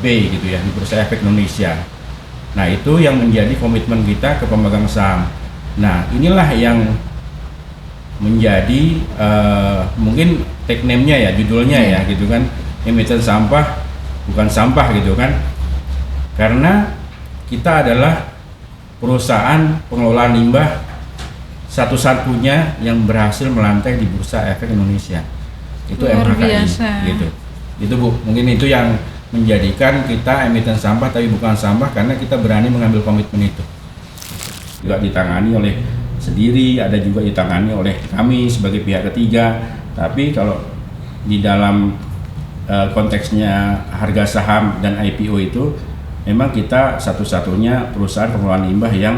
B gitu ya, di Bursa Efek Indonesia. Nah itu yang menjadi komitmen kita ke pemegang saham. Nah inilah yang menjadi mungkin tag name-nya ya, judulnya ya gitu kan, emiten sampah bukan sampah gitu kan, karena kita adalah perusahaan pengelolaan limbah satu-satunya yang berhasil melantai di Bursa Efek Indonesia. Itu luar MHKI biasa. gitu. Itu Bu, mungkin itu yang menjadikan kita emiten sampah tapi bukan sampah, karena kita berani mengambil komitmen itu. Juga ditangani oleh sendiri, ada juga ditangani oleh kami sebagai pihak ketiga. Tapi kalau di dalam konteksnya harga saham dan IPO itu memang kita satu-satunya perusahaan pengelolaan limbah yang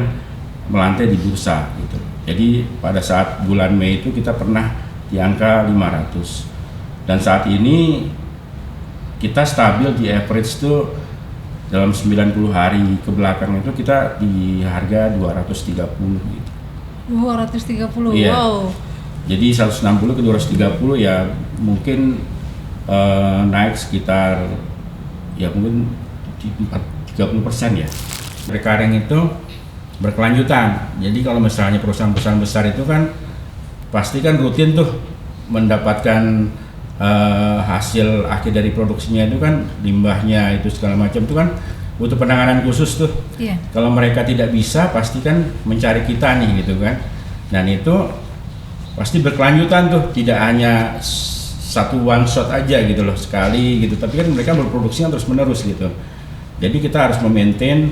melantai di bursa gitu. Jadi pada saat bulan Mei itu kita pernah di angka 500 dan saat ini kita stabil di average itu dalam 90 hari ke belakang itu kita di harga 230 gitu. 230, Iya. wow. Jadi 160 ke 230 ya mungkin naik sekitar ya mungkin 30% ya. Recurring itu berkelanjutan. Jadi kalau misalnya perusahaan-perusahaan besar itu kan pasti kan rutin tuh mendapatkan hasil akhir dari produksinya itu kan, limbahnya itu segala macam itu kan butuh penanganan khusus tuh. Iya. Kalau mereka tidak bisa pasti kan mencari kita nih gitu kan. Dan itu pasti berkelanjutan tuh, tidak hanya satu one shot aja gitu loh sekali gitu, tapi kan mereka berproduksi terus menerus gitu. Jadi kita harus memaintain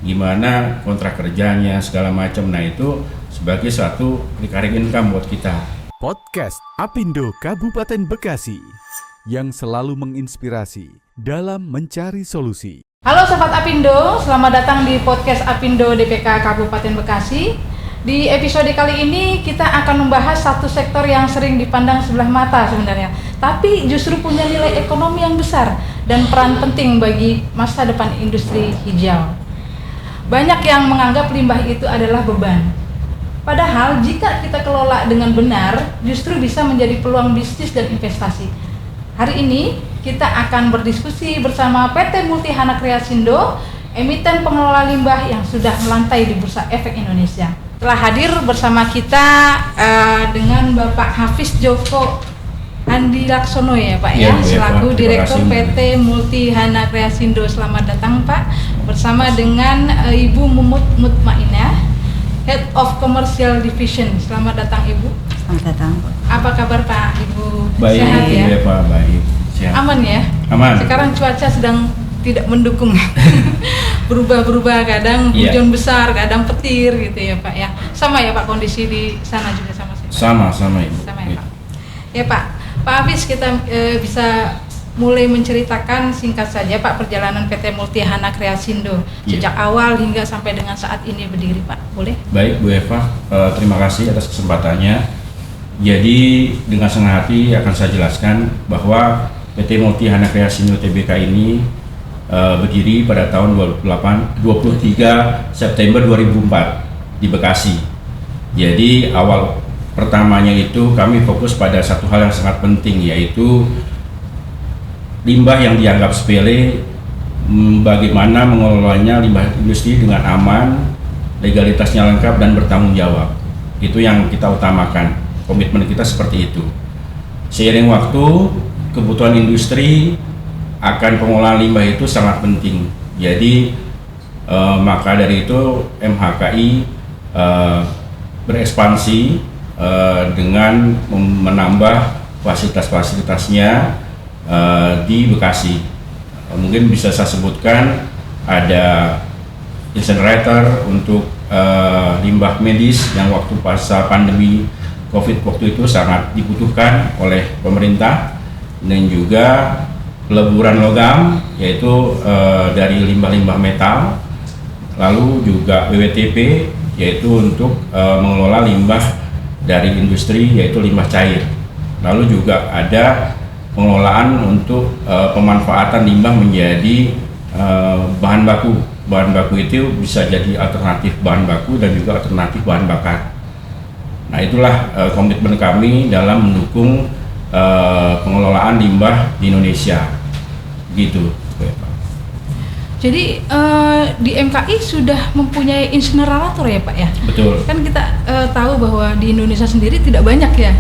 gimana kontrak kerjanya segala macam. Nah itu sebagai suatu recurring income buat kita. Podcast Apindo Kabupaten Bekasi yang selalu menginspirasi dalam mencari solusi. Halo Sobat Apindo, selamat datang di podcast Apindo DPK Kabupaten Bekasi. Di episode kali ini kita akan membahas satu sektor yang sering dipandang sebelah mata sebenarnya, tapi justru punya nilai ekonomi yang besar dan peran penting bagi masa depan industri hijau. Banyak yang menganggap limbah itu adalah beban. Padahal jika kita kelola dengan benar, justru bisa menjadi peluang bisnis dan investasi. Hari ini kita akan berdiskusi bersama PT Multihana Kreasindo, emiten pengelola limbah yang sudah melantai di Bursa Efek Indonesia. Telah hadir bersama kita dengan Bapak Hafiz Joko Andi Laksono ya Pak ya, selaku Pak. Direktur PT Multihana Kreasindo. Selamat datang Pak, bersama dengan Ibu Mumut Mutmainah, Head of Commercial Division. Selamat datang Ibu. Selamat datang. Apa kabar Pak Ibu? Baik, Sehat ya? ya Pak, baik. Sehat. Aman ya? Aman. Sekarang cuaca sedang tidak mendukung. Berubah-berubah, kadang Iya. hujan besar, kadang petir gitu ya Pak ya. Sama ya Pak kondisi di sana juga sama sih Pak? Sama Ibu. Sama ya Pak. Ya Pak Hafiz, kita bisa mulai menceritakan singkat saja Pak perjalanan PT Multihana Kreasindo sejak awal hingga sampai dengan saat ini berdiri Pak, boleh? Baik Bu Eva, terima kasih atas kesempatannya. Jadi dengan senang hati akan saya jelaskan bahwa PT Multihana Kreasindo Tbk ini berdiri pada tahun 23 September 2004 di Bekasi. Jadi awal pertamanya itu kami fokus pada satu hal yang sangat penting, yaitu limbah yang dianggap sepele, bagaimana mengelolanya limbah industri dengan aman, legalitasnya lengkap dan bertanggung jawab. Itu yang kita utamakan, komitmen kita seperti itu. Seiring waktu, kebutuhan industri akan pengolahan limbah itu sangat penting. Jadi maka dari itu MHKI berekspansi dengan menambah fasilitas-fasilitasnya di Bekasi. Mungkin bisa saya sebutkan ada incinerator untuk limbah medis yang waktu pasca pandemi COVID waktu itu sangat dibutuhkan oleh pemerintah, dan juga peleburan logam yaitu dari limbah-limbah metal, lalu juga WWTP yaitu untuk mengelola limbah dari industri yaitu limbah cair, lalu juga ada pengelolaan untuk pemanfaatan limbah menjadi bahan baku. Bahan baku itu bisa jadi alternatif bahan baku dan juga alternatif bahan bakar. Nah itulah komitmen kami dalam mendukung pengelolaan limbah di Indonesia. gitu Pak. Jadi di MKI sudah mempunyai insinerator ya Pak ya? Betul. Kan kita tahu bahwa di Indonesia sendiri tidak banyak ya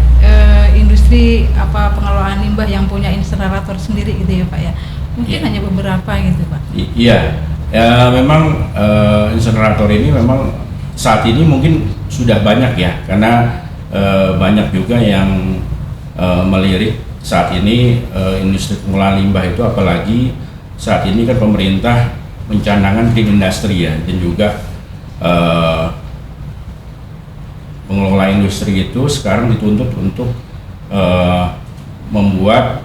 industri pengelolaan limbah yang punya insinerator sendiri gitu ya Pak ya? Mungkin hanya beberapa gitu Pak. Iya, ya, memang insinerator ini memang saat ini mungkin sudah banyak ya, karena banyak juga yang melirik saat ini industri pengolahan limbah itu, apalagi saat ini kan pemerintah mencanangkan green industry ya, dan juga pengelola industri itu sekarang dituntut untuk membuat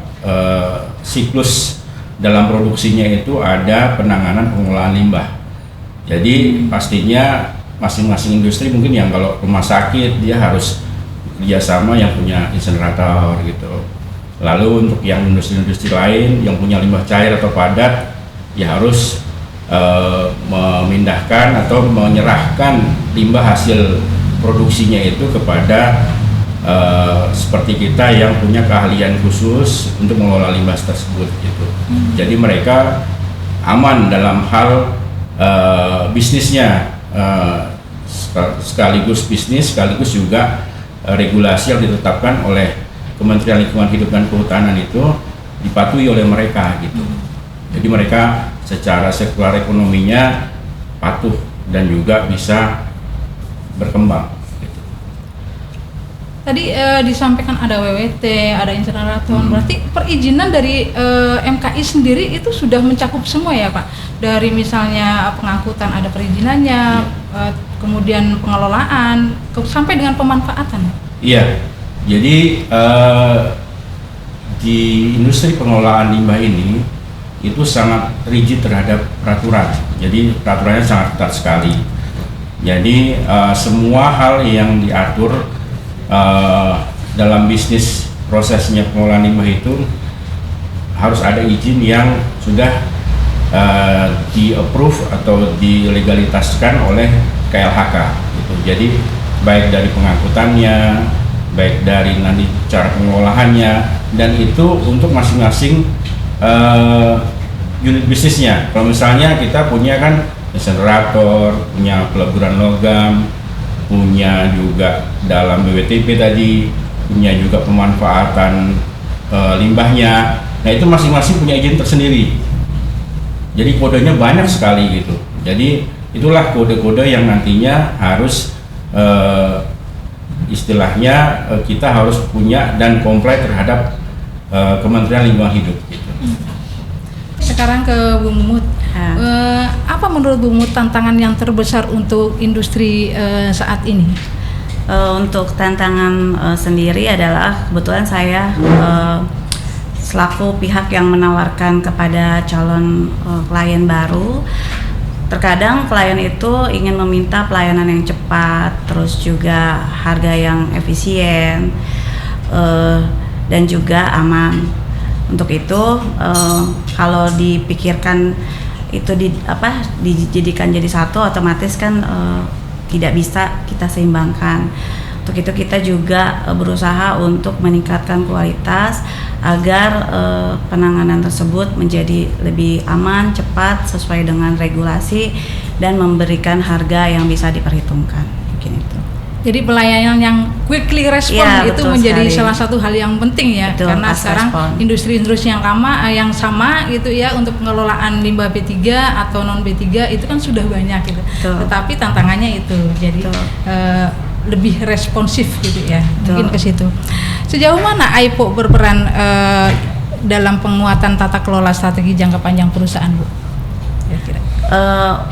siklus dalam produksinya itu ada penanganan pengolahan limbah. Jadi pastinya masing-masing industri, mungkin yang kalau rumah sakit dia harus kerjasama yang punya insinerator gitu. Lalu untuk yang industri-industri lain yang punya limbah cair atau padat, ya harus memindahkan atau menyerahkan limbah hasil produksinya itu kepada seperti kita yang punya keahlian khusus untuk mengelola limbah tersebut gitu. Jadi mereka aman dalam hal bisnisnya, sekaligus bisnis sekaligus juga regulasi yang ditetapkan oleh Kementerian Lingkungan Hidup dan Kehutanan itu dipatuhi oleh mereka gitu. Jadi mereka secara sirkular ekonominya patuh dan juga bisa berkembang. Gitu. Tadi disampaikan ada WWT, ada insinerator. Berarti perizinan dari MKI sendiri itu sudah mencakup semua ya Pak? Dari misalnya pengangkutan ada perizinannya, kemudian pengelolaan, sampai dengan pemanfaatan. Iya. Jadi di industri pengelolaan limbah ini itu sangat rigid terhadap peraturan. Jadi peraturannya sangat ketat sekali. Jadi semua hal yang diatur dalam bisnis prosesnya pengelolaan limbah itu harus ada izin yang sudah di-approve atau dilegalitaskan oleh KLHK gitu. Jadi baik dari pengangkutannya, baik dari nanti cara pengelolaannya, dan itu untuk masing-masing unit bisnisnya. Kalau misalnya kita punya kan insinerator, punya peleburan logam, punya juga dalam BWTP tadi, punya juga pemanfaatan limbahnya. Nah itu masing-masing punya izin tersendiri. Jadi kodenya banyak sekali gitu. Jadi itulah kode-kode yang nantinya harus istilahnya kita harus punya dan comply terhadap Kementerian Lingkungan Hidup gitu. Sekarang ke Bu Mumut. Apa menurut Bu Mumut tantangan yang terbesar untuk industri saat ini? Untuk tantangan sendiri adalah kebetulan saya selaku pihak yang menawarkan kepada calon klien baru. Terkadang klien itu ingin meminta pelayanan yang cepat, terus juga harga yang efisien, dan juga aman. Untuk itu, kalau dipikirkan itu dijadikan jadi satu, otomatis kan tidak bisa kita seimbangkan. Untuk itu kita juga berusaha untuk meningkatkan kualitas agar penanganan tersebut menjadi lebih aman, cepat, sesuai dengan regulasi, dan memberikan harga yang bisa diperhitungkan. Mungkin itu. Jadi pelayanan yang quickly respon Ya, itu menjadi sekali. salah satu hal yang penting ya, Betul, karena fast sekarang respon. industri-industri yang sama gitu ya untuk pengelolaan limbah B3 atau non B3 itu kan sudah banyak gitu. Betul. Tetapi tantangannya itu jadi Betul. lebih responsif gitu ya. Betul. Mungkin ke situ. Sejauh mana AIPO berperan dalam penguatan tata kelola strategi jangka panjang perusahaan, Bu? Kira-kira.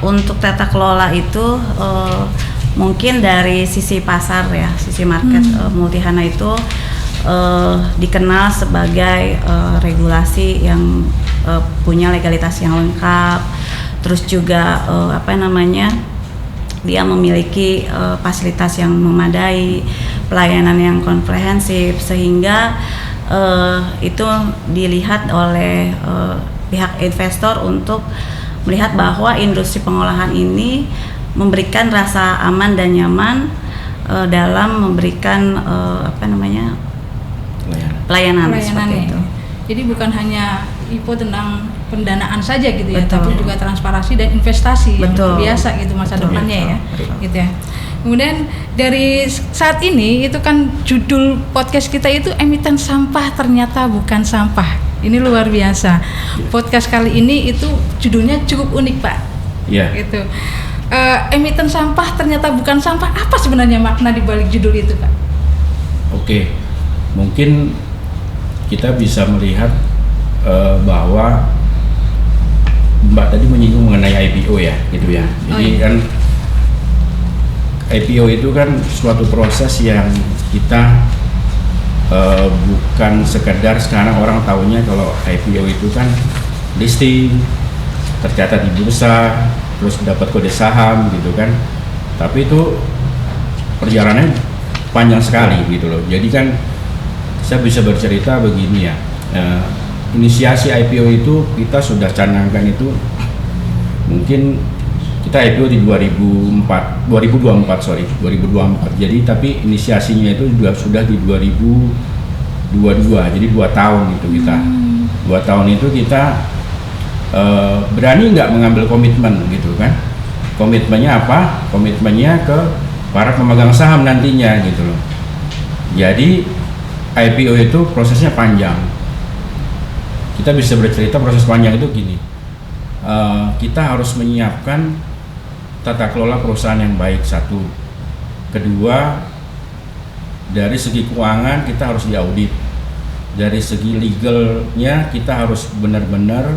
Untuk tata kelola itu mungkin dari sisi pasar ya, sisi market. Multihana itu dikenal sebagai regulasi yang punya legalitas yang lengkap, terus juga dia memiliki fasilitas yang memadai, pelayanan yang komprehensif, sehingga itu dilihat oleh pihak investor untuk melihat bahwa industri pengolahan ini memberikan rasa aman dan nyaman dalam memberikan pelayanan seperti Pelayanannya. itu. Jadi bukan hanya info tentang pendanaan saja gitu ya, Betul. tapi juga transparansi dan investasi yang Betul. biasa gitu masa Betul. depannya ya, Betul. gitu ya. Kemudian dari saat ini itu kan judul podcast kita itu emiten sampah ternyata bukan sampah. Ini luar biasa. Podcast kali ini itu judulnya cukup unik Pak. Iya. Gitu. Emiten sampah ternyata bukan sampah. Apa sebenarnya makna di balik judul itu Pak? Oke, mungkin kita bisa melihat bahwa Mbak tadi menyinggung mengenai IPO ya, gitu ya. Jadi kan IPO itu kan suatu proses yang kita bukan sekedar sekarang orang taunya kalau IPO itu kan listing, tercatat di bursa, terus dapat kode saham gitu kan. Tapi itu perjalanannya panjang sekali gitu loh. Jadi kan saya bisa bercerita begini ya. Inisiasi IPO itu kita sudah canangkan itu mungkin kita IPO di 2024. Jadi tapi inisiasinya itu sudah di 2022. Jadi 2 tahun itu kita. 2 tahun itu kita berani nggak mengambil komitmen gitu kan. Komitmennya apa? Komitmennya ke para pemegang saham nantinya gitu loh. Jadi IPO itu prosesnya panjang. Kita bisa bercerita proses panjang itu gini. Kita harus menyiapkan tata kelola perusahaan yang baik, satu. Kedua, dari segi keuangan kita harus diaudit. Dari segi legalnya kita harus benar-benar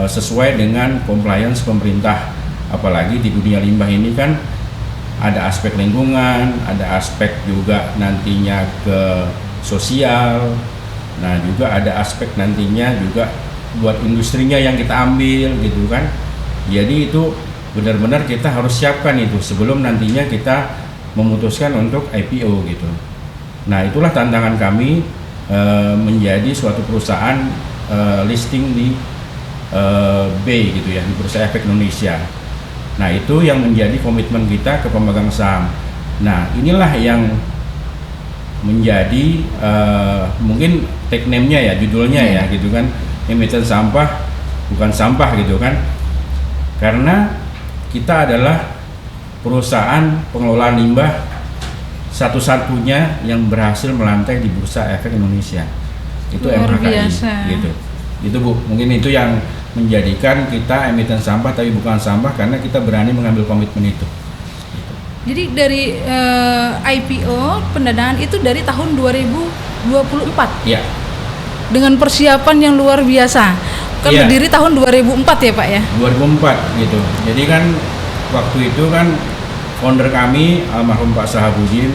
sesuai dengan compliance pemerintah. Apalagi di dunia limbah ini kan ada aspek lingkungan, ada aspek juga nantinya ke sosial. Nah juga ada aspek nantinya juga buat industrinya yang kita ambil gitu kan. Jadi itu benar-benar kita harus siapkan itu sebelum nantinya kita memutuskan untuk IPO gitu. Nah itulah tantangan kami menjadi suatu perusahaan listing di B gitu ya, di Bursa Efek Indonesia. Nah itu yang menjadi komitmen kita ke pemegang saham. Nah inilah yang menjadi mungkin tag name-nya ya, judulnya ya gitu kan, emiten sampah bukan sampah gitu kan, karena kita adalah perusahaan pengelolaan limbah satu-satunya yang berhasil melantai di Bursa Efek Indonesia. Itu Luar MHKI biasa. gitu. Itu Bu, mungkin itu yang menjadikan kita emiten sampah tapi bukan sampah karena kita berani mengambil komitmen itu. Jadi dari IPO pendanaan itu dari tahun 2024 Iya. dengan persiapan yang luar biasa. Kan Iya. berdiri tahun 2004 ya Pak ya. 2004 gitu. Jadi kan waktu itu kan founder kami almarhum Pak Sahabudin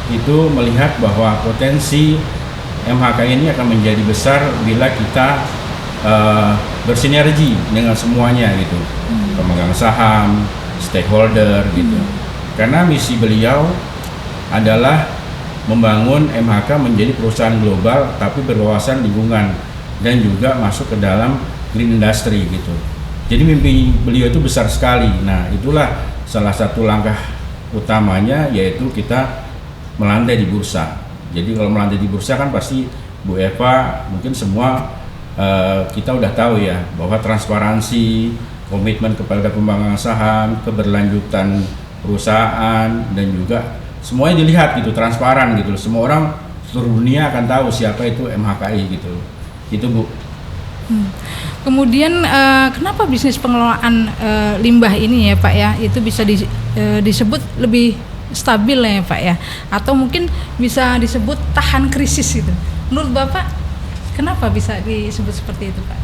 itu melihat bahwa potensi MHK ini akan menjadi besar bila kita bersinergi dengan semuanya gitu, pemegang saham, stakeholder gitu. Karena misi beliau adalah membangun MHK menjadi perusahaan global tapi berwawasan lingkungan dan juga masuk ke dalam green industry gitu. Jadi mimpi beliau itu besar sekali. Nah itulah salah satu langkah utamanya yaitu kita melantai di bursa. Jadi kalau melantai di bursa kan pasti Bu Eva mungkin semua kita udah tahu ya bahwa transparansi, komitmen kepada pemegang saham, keberlanjutan perusahaan dan juga semuanya dilihat gitu, transparan gitu. Semua orang seluruh dunia akan tahu siapa itu MHKI gitu. Itu Bu. Kemudian kenapa bisnis pengelolaan limbah ini ya Pak ya itu bisa disebut lebih stabil ya Pak ya, atau mungkin bisa disebut tahan krisis gitu. Menurut Bapak kenapa bisa disebut seperti itu Pak?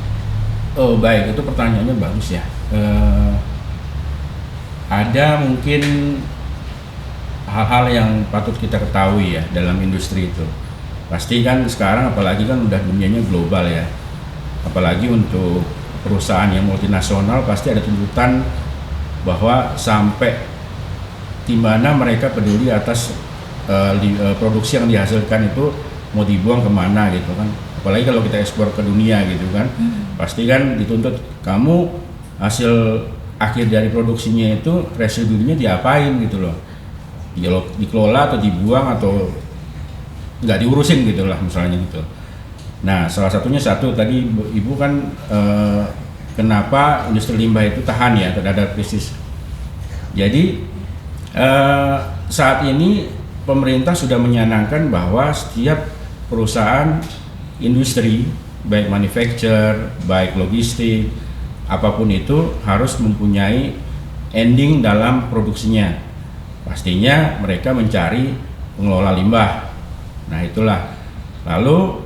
Oh baik, itu pertanyaannya bagus ya. Ada mungkin hal-hal yang patut kita ketahui ya dalam industri itu. Pasti kan sekarang apalagi kan udah dunianya global ya. Apalagi untuk perusahaan yang multinasional pasti ada tuntutan bahwa sampai di mana mereka peduli atas produksi yang dihasilkan itu mau dibuang kemana gitu kan. Apalagi kalau kita ekspor ke dunia gitu kan, pasti kan dituntut kamu hasil akhir dari produksinya itu residunya diapain gitu loh, dikelola atau dibuang atau nggak diurusin gitu lah misalnya gitu. Nah, salah satunya tadi Ibu kan kenapa industri limbah itu tahan ya terhadap krisis. Jadi saat ini pemerintah sudah menyanangkan bahwa setiap perusahaan industri, baik manufacture, baik logistik, apapun itu harus mempunyai ending dalam produksinya. Pastinya mereka mencari pengelola limbah. Nah, itulah. Lalu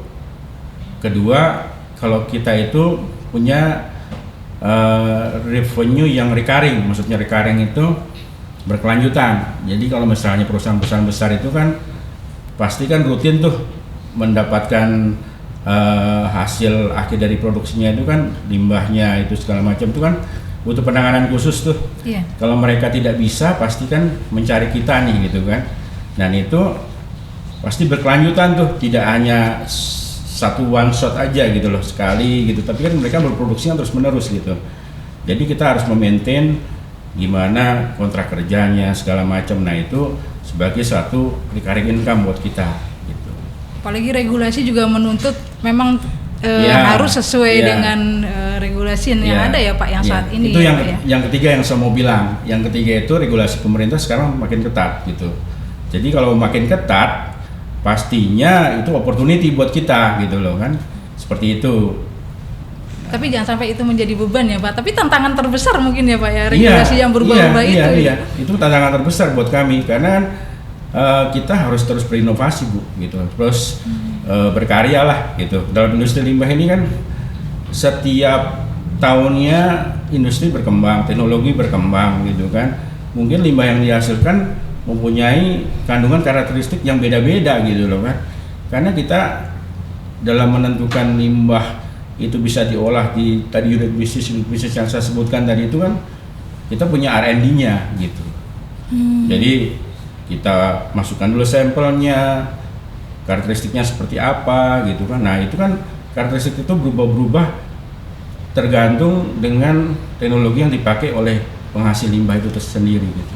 kedua, kalau kita itu punya revenue yang recurring, maksudnya recurring itu berkelanjutan. Jadi kalau misalnya perusahaan-perusahaan besar itu kan pasti kan rutin tuh mendapatkan hasil akhir dari produksinya itu kan limbahnya itu segala macam itu kan butuh penanganan khusus tuh. Iya. Kalau mereka tidak bisa pasti kan mencari kita nih gitu kan. Dan itu pasti berkelanjutan tuh, tidak hanya satu one shot aja gitu loh, sekali gitu, tapi kan mereka berproduksinya terus menerus gitu. Jadi kita harus memaintain gimana kontrak kerjanya segala macam. Nah, itu sebagai satu recurring income buat kita gitu. Apalagi regulasi juga menuntut memang harus sesuai dengan regulasi yang ada ya Pak yang saat ini. Itu ya, yang ketiga yang saya mau bilang. Yang ketiga itu regulasi pemerintah sekarang makin ketat gitu. Jadi kalau makin ketat pastinya itu opportunity buat kita gitu loh kan, seperti itu. Tapi jangan sampai itu menjadi beban ya Pak. Tapi tantangan terbesar mungkin ya Pak ya, regulasi yang berubah-ubah itu. Iya, itu tantangan terbesar buat kami karena kita harus terus berinovasi Bu, gitu. Terus berkarya lah gitu. Dalam industri limbah ini kan setiap tahunnya industri berkembang, teknologi berkembang gitu kan. Mungkin limbah yang dihasilkan mempunyai kandungan karakteristik yang beda-beda gitu loh kan. Karena kita dalam menentukan limbah itu bisa diolah di tadi unit bisnis yang saya sebutkan tadi itu kan kita punya R&D-nya gitu. Jadi kita masukkan dulu sampelnya, karakteristiknya seperti apa gitu kan. Nah, itu kan karakteristik itu berubah-berubah tergantung dengan teknologi yang dipakai oleh penghasil limbah itu sendiri gitu.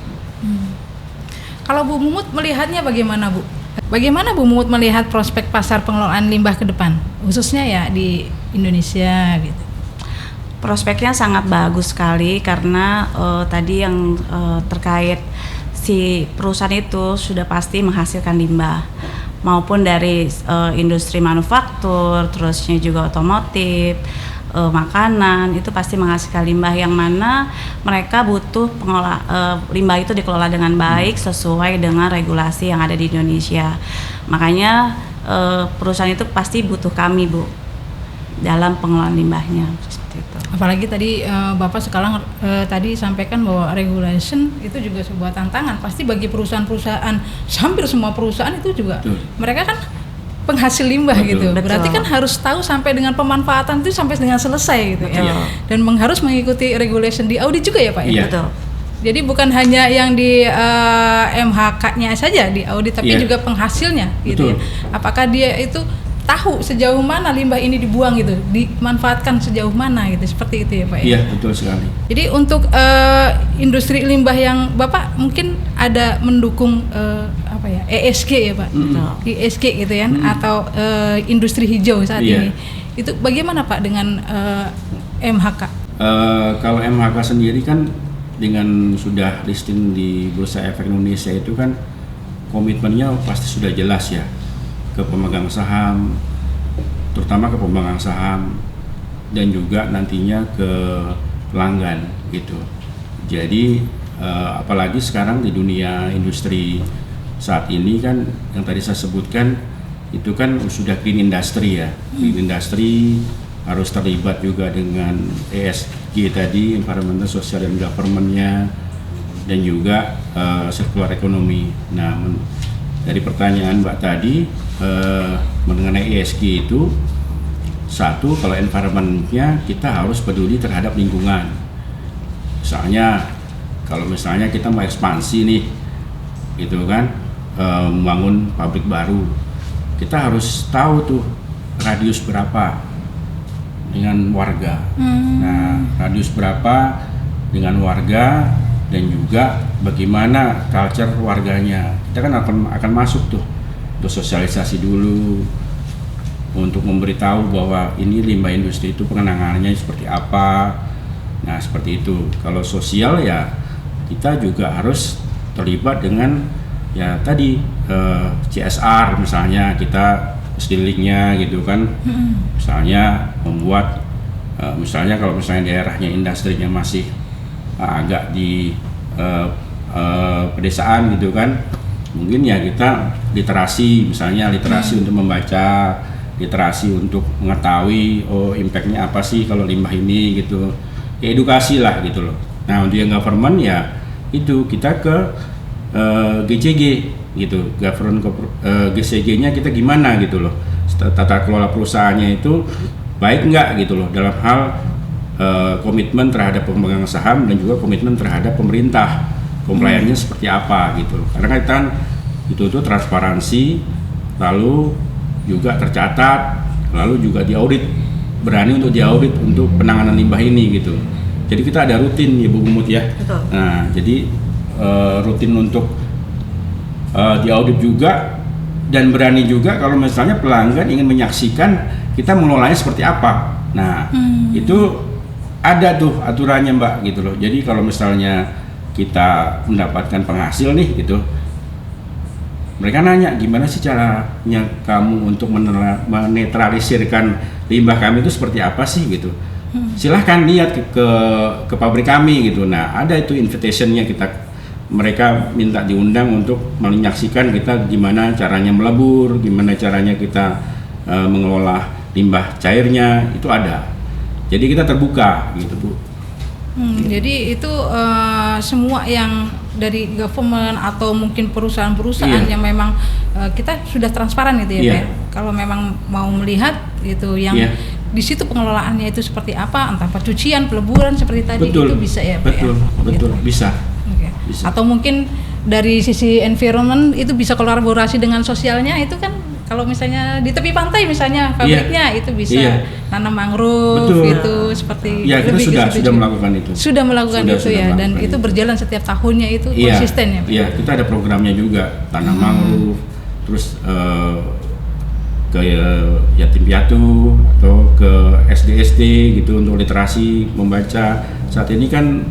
Kalau Bu Mumut melihatnya bagaimana Bu? Bagaimana Bu Mumut melihat prospek pasar pengelolaan limbah ke depan, khususnya ya di Indonesia gitu? Prospeknya sangat bagus sekali karena tadi yang terkait si perusahaan itu sudah pasti menghasilkan limbah maupun dari industri manufaktur, terusnya juga otomotif, makanan itu pasti menghasilkan limbah yang mana mereka butuh limbah itu dikelola dengan baik sesuai dengan regulasi yang ada di Indonesia. Makanya perusahaan itu pasti butuh kami Bu dalam pengelolaan limbahnya seperti itu. Apalagi tadi Bapak sekarang tadi sampaikan bahwa regulation itu juga sebuah tantangan pasti bagi perusahaan-perusahaan, hampir semua perusahaan itu juga mereka kan penghasil limbah gitu. Berarti kan harus tahu sampai dengan pemanfaatan itu sampai dengan selesai gitu ya. Dan harus mengikuti regulation di audit juga ya Pak ya. Betul. Jadi bukan hanya yang di MHK-nya saja di audit tapi juga penghasilnya gitu ya. Apakah dia itu tahu sejauh mana limbah ini dibuang gitu, dimanfaatkan sejauh mana gitu, seperti itu ya Pak ya. Iya, betul sekali. Jadi untuk industri limbah yang Bapak mungkin ada mendukung ESG ya Pak, ESG gitu ya, atau industri hijau saat ini. Itu bagaimana Pak dengan MHK? Kalau MHK sendiri kan dengan sudah listing di Bursa Efek Indonesia itu kan komitmennya pasti sudah jelas ya ke pemegang saham, terutama ke pemegang saham dan juga nantinya ke pelanggan gitu. Jadi apalagi sekarang di dunia industri saat ini kan yang tadi saya sebutkan itu kan sudah green industry ya. Green industry harus terlibat juga dengan ESG tadi, environmental, social, dan government-nya, dan juga circular economy. Nah, dari pertanyaan Mbak tadi mengenai ESG itu, satu, kalau environment-nya kita harus peduli terhadap lingkungan. Misalnya kalau misalnya kita mau ekspansi nih gitu kan, membangun pabrik baru, kita harus tahu tuh radius berapa dengan warga. Nah, radius berapa dengan warga dan juga bagaimana culture warganya. Kita kan akan masuk tuh untuk sosialisasi dulu, untuk memberitahu bahwa ini limbah industri itu penanganannya seperti apa. Nah seperti itu. Kalau sosial ya kita juga harus terlibat dengan ya tadi CSR misalnya, kita steelingnya gitu kan, misalnya membuat misalnya kalau misalnya daerahnya industrinya masih agak di pedesaan gitu kan, mungkin ya kita literasi, misalnya literasi untuk membaca, literasi untuk mengetahui impactnya apa sih kalau limbah ini gitu, ya edukasi lah gitu loh. Nah untuk yang government ya itu kita ke GCG gitu, GCG-nya kita gimana gitu loh, tata kelola perusahaannya itu baik enggak gitu loh dalam hal komitmen terhadap pemegang saham dan juga komitmen terhadap pemerintah, compliance-nya seperti apa gitu loh. Karena kan itu transparansi, lalu juga tercatat, lalu juga diaudit, berani untuk diaudit untuk penanganan limbah ini gitu. Jadi kita ada rutin ya Bu Mumut ya. Betul. Nah jadi rutin untuk diaudit juga, dan berani juga kalau misalnya pelanggan ingin menyaksikan kita mengelolanya seperti apa. Nah itu ada tuh aturannya Mbak gitu loh. Jadi kalau misalnya kita mendapatkan penghasil nih gitu, mereka nanya gimana sih caranya kamu untuk menetralisirkan limbah kami itu seperti apa sih gitu. Silahkan lihat ke pabrik kami gitu. Nah ada itu invitationnya, mereka minta diundang untuk menyaksikan kita gimana caranya melebur, gimana caranya kita mengelola limbah cairnya, itu ada. Jadi kita terbuka gitu Bu. Jadi itu semua yang dari government atau mungkin perusahaan-perusahaan yang memang kita sudah transparan gitu ya Pak. Kalau memang mau melihat itu yang di situ pengelolaannya itu seperti apa, entah pencucian, peleburan seperti tadi, itu bisa ya Pak. Betul, bisa. Okay. Bisa. Atau mungkin dari sisi environment itu bisa kolaborasi dengan sosialnya, itu kan kalau misalnya di tepi pantai misalnya pabriknya itu bisa nanam mangrove itu seperti kita sudah melakukan itu. Sudah melakukan itu ya, dan itu berjalan setiap tahunnya itu konsisten ya Pak. Iya, kita ada programnya juga, tanam mangrove, terus ke yatim piatu atau ke SD gitu untuk literasi membaca. Saat ini kan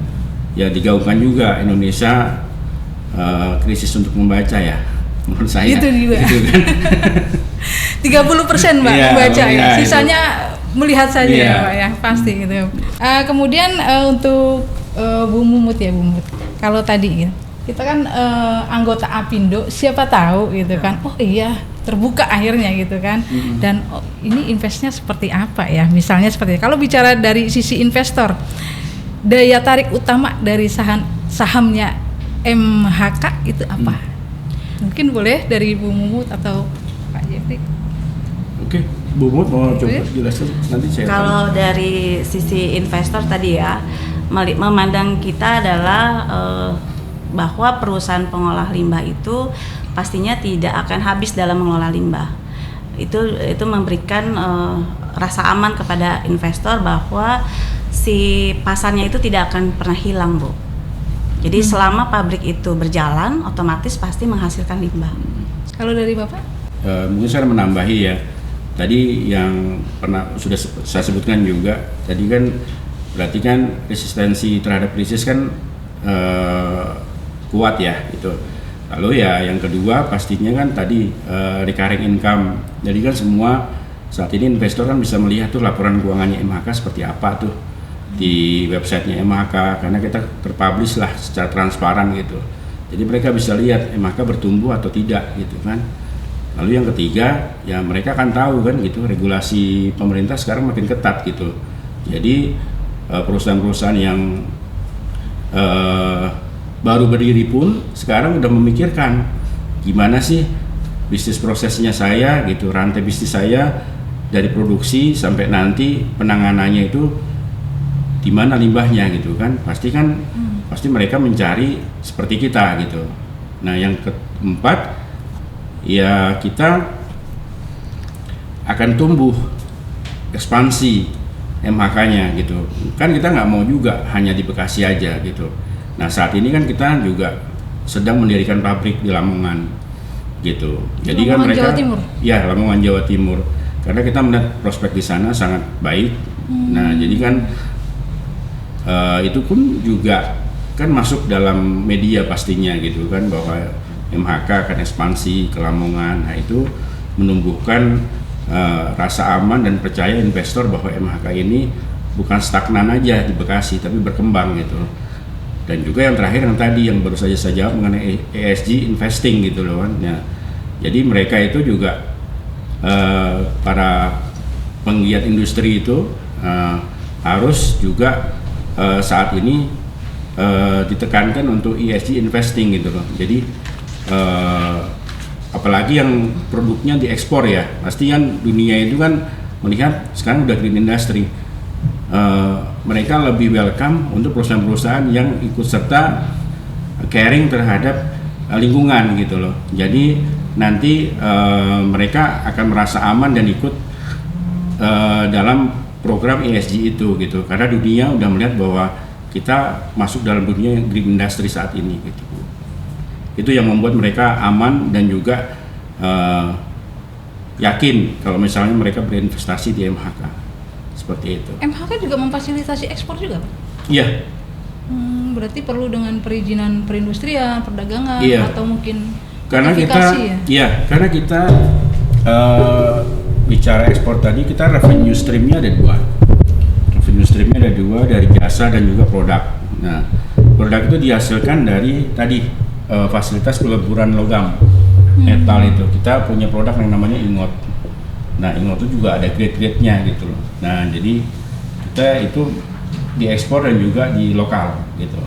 ya digaungkan juga Indonesia krisis untuk membaca ya. Menurut saya itu juga gitu kan. 30% Mbak membaca ya, sisanya melihat saja ya Pak ya, pasti gitu. Kemudian untuk Bu Mumut ya Bu Mumut, kalau tadi kita kan anggota Apindo, siapa tahu gitu kan, oh iya terbuka akhirnya gitu kan, dan ini investnya seperti apa ya, misalnya seperti kalau bicara dari sisi investor, daya tarik utama dari sahamnya MHK itu apa? Mungkin boleh dari Bu Mumut atau Pak Jeffrey. Oke, Bu Mumut mau coba jelasin, nanti saya. Kalau dari sisi investor tadi ya, memandang kita adalah bahwa perusahaan pengolah limbah itu pastinya tidak akan habis dalam mengelola limbah. Itu memberikan rasa aman kepada investor bahwa si pasarnya itu tidak akan pernah hilang, Bu. Jadi selama pabrik itu berjalan, otomatis pasti menghasilkan limbah. Kalau dari Bapak? Mungkin saya menambahi ya. Tadi yang sudah saya sebutkan juga. Tadi kan berarti kan resistensi terhadap krisis kan kuat ya gitu. Lalu ya yang kedua pastinya kan tadi recurring income. Jadi kan semua saat ini investor kan bisa melihat tuh laporan keuangannya MHK seperti apa tuh di websitenya MHK, karena kita terpublish lah secara transparan gitu. Jadi mereka bisa lihat MHK bertumbuh atau tidak gitu kan. Lalu yang ketiga ya mereka akan tahu kan gitu, regulasi pemerintah sekarang makin ketat gitu. Jadi perusahaan-perusahaan yang baru berdiri pun sekarang udah memikirkan gimana sih bisnis prosesnya saya gitu, rantai bisnis saya dari produksi sampai nanti penanganannya itu di mana limbahnya gitu kan, pasti mereka mencari seperti kita gitu. Nah yang keempat ya kita akan tumbuh ekspansi MHK-nya gitu kan, kita nggak mau juga hanya di Bekasi aja gitu. Nah saat ini kan kita juga sedang mendirikan pabrik di Lamongan gitu. Jadi Lamongan, kan mereka Jawa Timur. Ya Lamongan Jawa Timur. karena kita melihat prospek di sana sangat baik. Nah, jadi kan itu pun juga kan masuk dalam media pastinya gitu kan, bahwa MHK akan ekspansi ke Lamongan. Nah, itu menumbuhkan rasa aman dan percaya investor bahwa MHK ini bukan stagnan aja di Bekasi tapi berkembang gitu. Dan juga yang terakhir yang tadi yang baru saja saya jawab mengenai ESG investing gitu loh kan. Ya, jadi mereka itu juga para penggiat industri itu harus juga saat ini ditekankan untuk ESG investing gitu loh. Jadi apalagi yang produknya diekspor ya, pasti kan dunia itu kan melihat sekarang udah green industry. Mereka lebih welcome untuk perusahaan-perusahaan yang ikut serta caring terhadap lingkungan gitu loh. Jadi nanti mereka akan merasa aman dan ikut dalam program ESG itu gitu, karena dunia udah melihat bahwa kita masuk dalam dunia green industry saat ini gitu. Itu yang membuat mereka aman dan juga yakin kalau misalnya mereka berinvestasi di MHK. Seperti itu. MHK juga memfasilitasi ekspor juga, Pak? Iya. Berarti perlu dengan perizinan perindustrian, perdagangan, Iya. atau mungkin Karena kita, ya? iya, karena kita bicara ekspor tadi, kita revenue streamnya ada dua. Revenue streamnya ada dua, dari jasa dan juga produk. Nah, produk itu dihasilkan dari tadi fasilitas peleburan logam, metal itu. Kita punya produk yang namanya ingot. Nah, ingot itu juga ada grade-grade-nya gitu loh. Nah, jadi kita itu diekspor dan juga di lokal gitu.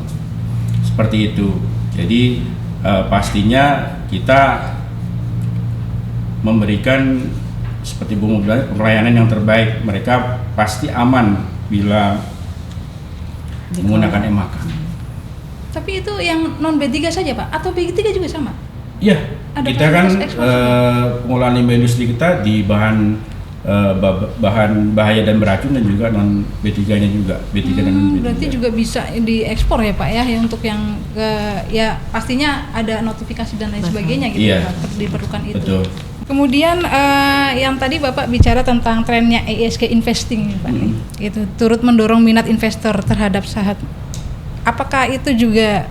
Seperti itu. Jadi pastinya kita memberikan seperti Bu bilang pelayanan yang terbaik. Mereka pasti aman bila menggunakan MHK. Tapi itu yang non B3 saja, Pak? Atau B3 juga sama? Iya, Ada kita kan fasilitas ekspor pengolahan limbah industri kita di bahan bahaya dan beracun dan juga non B3-nya juga, B3 dan non B3. Berarti juga bisa diekspor ya, Pak ya, untuk yang ya pastinya ada notifikasi dan lain sebagainya gitu, Iya. Pak, diperlukan itu. Betul. Kemudian yang tadi Bapak bicara tentang trennya ESG investing nih, Pak, nih. Itu turut mendorong minat investor terhadap saham. Apakah itu juga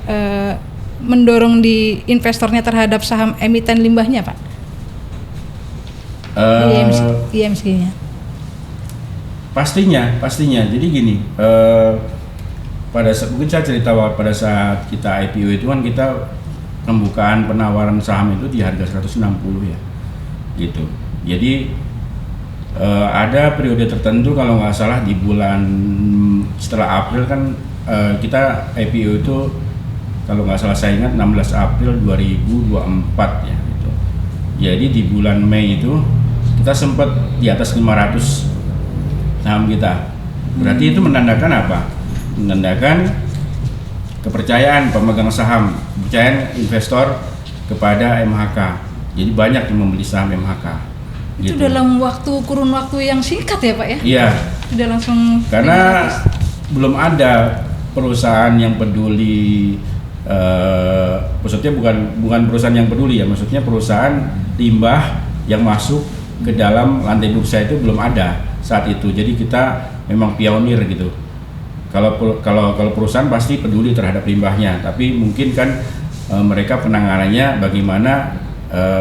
mendorong di investornya terhadap saham emiten limbahnya, Pak? IMSG-nya. Pastinya. Jadi gini, pada saat mungkin saya cerita pada saat kita IPO itu kan kita pembukaan penawaran saham itu di harga 160 ya, gitu. Jadi ada periode tertentu kalau nggak salah di bulan setelah April kan kita IPO itu kalau nggak salah saya ingat 16 April 2024 ya gitu. Jadi di bulan Mei itu kita sempat di atas 500 saham kita. Berarti itu menandakan apa? Menandakan kepercayaan pemegang saham, kepercayaan investor kepada MHK. Jadi banyak yang membeli saham MHK. Itu Gitu. dalam kurun waktu yang singkat ya, Pak ya? Iya. Sudah langsung Karena 500. belum ada perusahaan yang peduli, maksudnya bukan perusahaan yang peduli ya, maksudnya perusahaan limbah yang masuk ke dalam lantai bursa itu belum ada saat itu. Jadi kita memang pionir gitu. Kalau perusahaan pasti peduli terhadap limbahnya, tapi mungkin kan mereka penanganannya bagaimana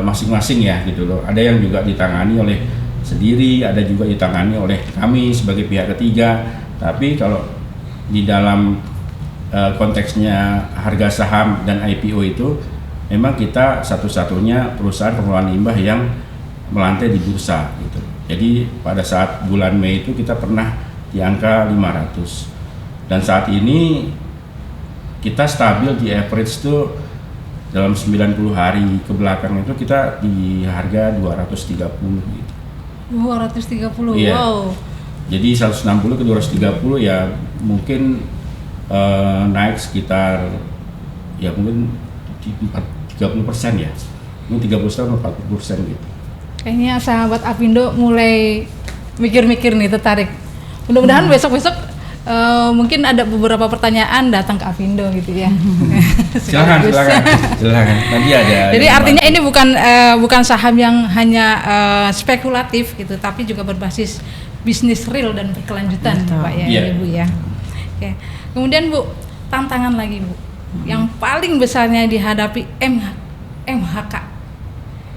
masing-masing ya gitu loh. Ada yang juga ditangani oleh sendiri, ada juga ditangani oleh kami sebagai pihak ketiga. Tapi kalau di dalam konteksnya harga saham dan IPO itu memang kita satu-satunya perusahaan pengelolaan limbah yang melantai di bursa gitu. Jadi pada saat bulan Mei itu kita pernah di angka 500 dan saat ini kita stabil di average itu dalam 90 hari ke belakang itu kita di harga 230 gitu. 230, Iya. wow. Jadi 160 ke 230 ya mungkin naik sekitar ya mungkin 30% ya, mungkin 30-40% gitu. Kayaknya sahabat Apindo mulai mikir-mikir nih, tertarik. Mudah-mudahan besok-besok mungkin ada beberapa pertanyaan datang ke Apindo gitu ya. Silakan. Nanti ada. Jadi artinya ini bukan saham yang hanya spekulatif gitu, tapi juga berbasis bisnis real dan berkelanjutan, Pak ya, Iya. Ibu ya. Oke. Kemudian Bu, tantangan lagi Bu, yang paling besarnya dihadapi MHK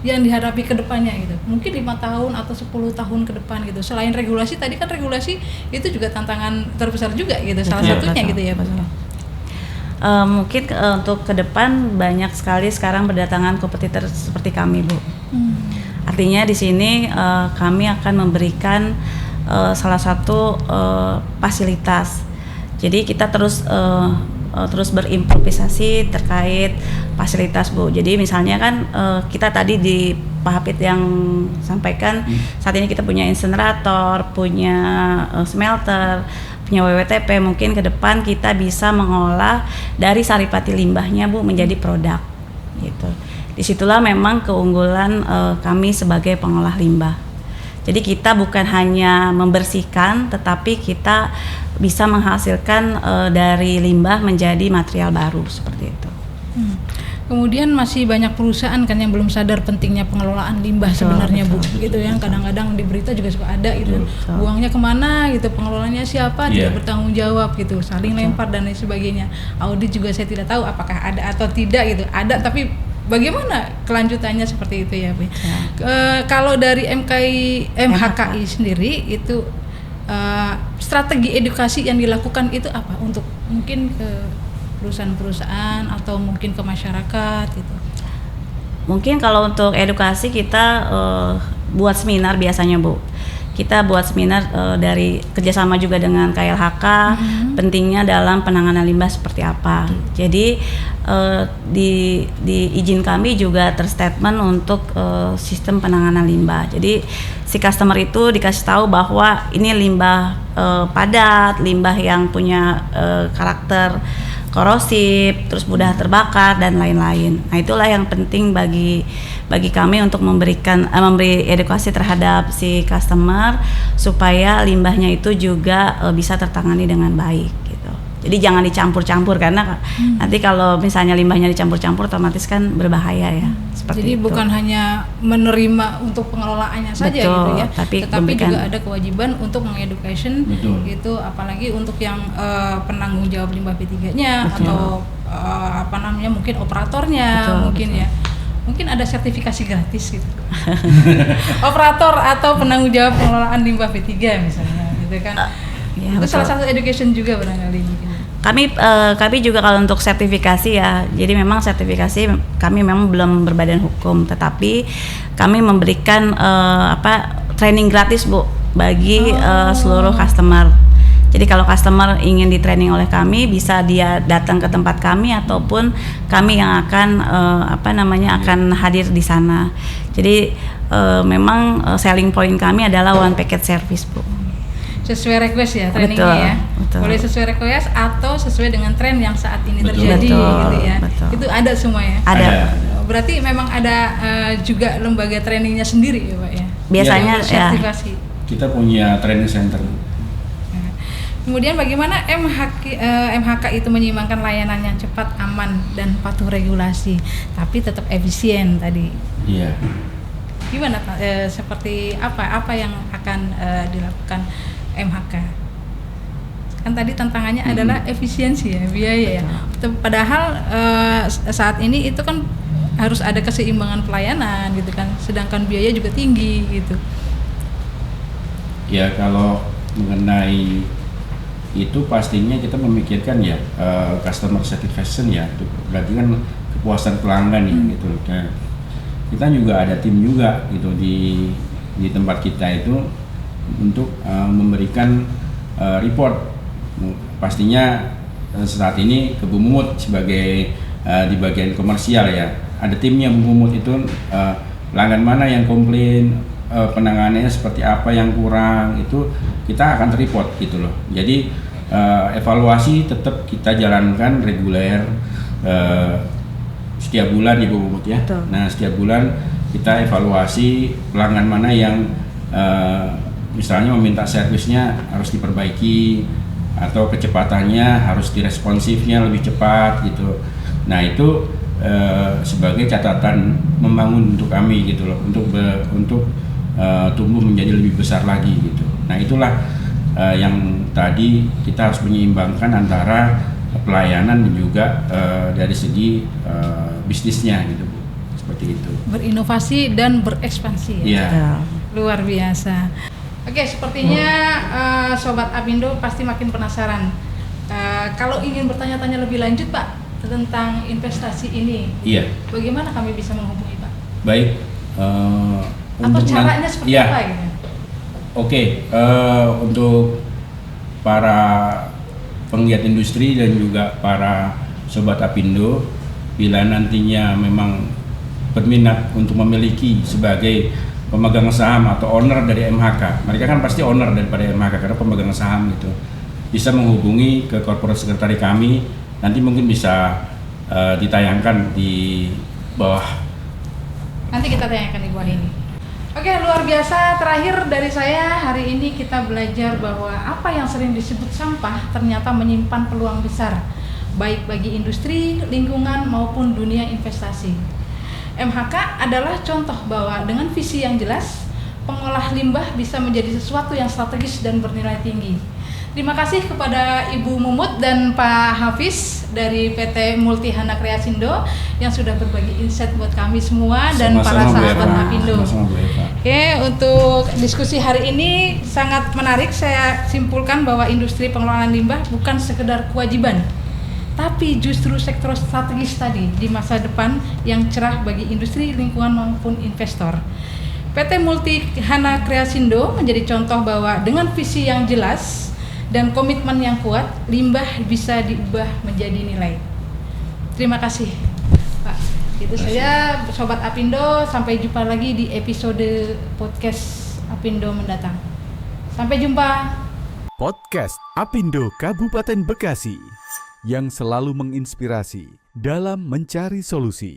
yang dihadapi ke depannya gitu, mungkin 5 tahun atau 10 tahun ke depan gitu. Selain regulasi, tadi kan regulasi itu juga tantangan terbesar juga gitu, salah satunya gitu ya Pak. Mungkin untuk ke depan banyak sekali sekarang berdatangan kompetitor seperti kami, Bu. Artinya di sini kami akan memberikan salah satu fasilitas. Jadi kita terus berimprovisasi terkait fasilitas, Bu. Jadi misalnya kan kita tadi di Pak Hafid yang sampaikan saat ini kita punya insinerator, punya smelter, punya WWTP. Mungkin ke depan kita bisa mengolah dari saripati limbahnya, Bu, menjadi produk gitu. Disitulah memang keunggulan kami sebagai pengolah limbah. Jadi kita bukan hanya membersihkan, tetapi kita bisa menghasilkan dari limbah menjadi material baru seperti itu. Kemudian masih banyak perusahaan kan yang belum sadar pentingnya pengelolaan limbah sebenarnya Bu, gitu ya. Kadang-kadang di berita juga suka ada gitu, buangnya kemana gitu, pengelolanya siapa, tidak bertanggung jawab gitu, saling lempar dan lain sebagainya. Audit juga saya tidak tahu apakah ada atau tidak gitu, ada tapi bagaimana kelanjutannya seperti itu ya Bu. Kalau dari MHKI sendiri itu strategi edukasi yang dilakukan itu apa untuk mungkin ke perusahaan-perusahaan atau mungkin ke masyarakat gitu? Mungkin kalau untuk edukasi kita buat seminar biasanya, Bu. Kita buat seminar dari kerjasama juga dengan KLHK, pentingnya dalam penanganan limbah seperti apa. Jadi di izin kami juga terstatement untuk sistem penanganan limbah. Jadi si customer itu dikasih tahu bahwa ini limbah padat, limbah yang punya karakter korosif, terus mudah terbakar dan lain-lain. Nah, itulah yang penting bagi kami untuk memberi edukasi terhadap si customer supaya limbahnya itu juga bisa tertangani dengan baik gitu. Jadi jangan dicampur-campur karena nanti kalau misalnya limbahnya dicampur-campur otomatis kan berbahaya ya. Jadi itu. Bukan hanya menerima untuk pengelolaannya saja gitu ya, tetapi juga ada kewajiban untuk mengeducation gitu, apalagi untuk yang penanggung jawab limbah B3-nya atau mungkin operatornya mungkin ya. Mungkin ada sertifikasi gratis gitu. Operator atau penanggung jawab pengelolaan limbah B3 misalnya gitu kan. Itu salah satu education juga barangkali mungkin. Kami juga kalau untuk sertifikasi ya, jadi memang sertifikasi kami memang belum berbadan hukum, tetapi kami memberikan training gratis, Bu, bagi seluruh customer. Jadi kalau customer ingin di training oleh kami, bisa dia datang ke tempat kami ataupun kami yang akan akan hadir di sana. Jadi memang selling point kami adalah one package service, Bu. Sesuai request ya trainingnya ya. Betul. Boleh sesuai request atau sesuai dengan tren yang saat ini terjadi gitu ya. Betul. Itu ada semua ya. Ada. Berarti memang ada juga lembaga trainingnya sendiri ya Pak ya. Biasanya ya. Sertifikasi. Kita punya training center. Kemudian bagaimana MHK itu menyeimbangkan layanan yang cepat, aman dan patuh regulasi, tapi tetap efisien tadi. Iya. Gimana Pak? Seperti apa yang akan dilakukan MHK? Kan tadi tantangannya adalah efisiensi ya, biaya ya. Padahal saat ini itu kan harus ada keseimbangan pelayanan gitu kan, sedangkan biaya juga tinggi gitu. Ya kalau mengenai itu pastinya kita memikirkan ya customer satisfaction ya, berarti kan kepuasan pelanggan ya gitu. Nah, kita juga ada tim juga gitu di tempat kita itu untuk memberikan report. Pastinya saat ini ke Bu Mumut sebagai di bagian komersial ya, ada timnya Bu Mumut itu pelanggan mana yang komplain, penanganannya seperti apa yang kurang, itu kita akan report gitu loh. Jadi evaluasi tetap kita jalankan reguler setiap bulan ya Bu Mumut ya. Betul. Nah setiap bulan kita evaluasi pelanggan mana yang misalnya meminta servisnya harus diperbaiki atau kecepatannya harus diresponsifnya lebih cepat gitu. Nah itu sebagai catatan membangun untuk kami gitu loh, untuk tumbuh menjadi lebih besar lagi gitu. Nah itulah yang tadi kita harus menyeimbangkan antara pelayanan dan juga dari segi bisnisnya gitu Bu. Seperti itu. Berinovasi dan berekspansi ya. Iya. Luar biasa. Oke, sepertinya Sobat Apindo pasti makin penasaran. Kalau ingin bertanya-tanya lebih lanjut Pak tentang investasi ini, Iya. bagaimana kami bisa menghubungi Pak? Baik. Atau caranya seperti ya. apa gitu? Oke, untuk para penggiat industri dan juga para Sobat Apindo, bila nantinya memang berminat untuk memiliki sebagai pemegang saham atau owner dari MHK, mereka kan pasti owner daripada MHK karena pemegang saham gitu, bisa menghubungi ke corporate secretary kami, nanti mungkin bisa ditayangkan di bawah. Nanti kita tanyakan di bawah ini. Oke, luar biasa. Terakhir dari saya, hari ini kita belajar bahwa apa yang sering disebut sampah ternyata menyimpan peluang besar, baik bagi industri, lingkungan, maupun dunia investasi. MHK adalah contoh bahwa dengan visi yang jelas, pengolah limbah bisa menjadi sesuatu yang strategis dan bernilai tinggi. Terima kasih kepada Ibu Mumut dan Pak Hafiz dari PT Multihana Kreasindo yang sudah berbagi insight buat kami semua dan para sahabat Apindo. Oke, untuk diskusi hari ini sangat menarik. Saya simpulkan bahwa industri pengelolaan limbah bukan sekedar kewajiban, tapi justru sektor strategis tadi di masa depan yang cerah bagi industri, lingkungan maupun investor. PT Multihana Kreasindo menjadi contoh bahwa dengan visi yang jelas dan komitmen yang kuat, limbah bisa diubah menjadi nilai. Terima kasih Pak. Itu saja Sobat Apindo, sampai jumpa lagi di episode podcast Apindo mendatang. Sampai jumpa. Podcast Apindo Kabupaten Bekasi yang selalu menginspirasi dalam mencari solusi.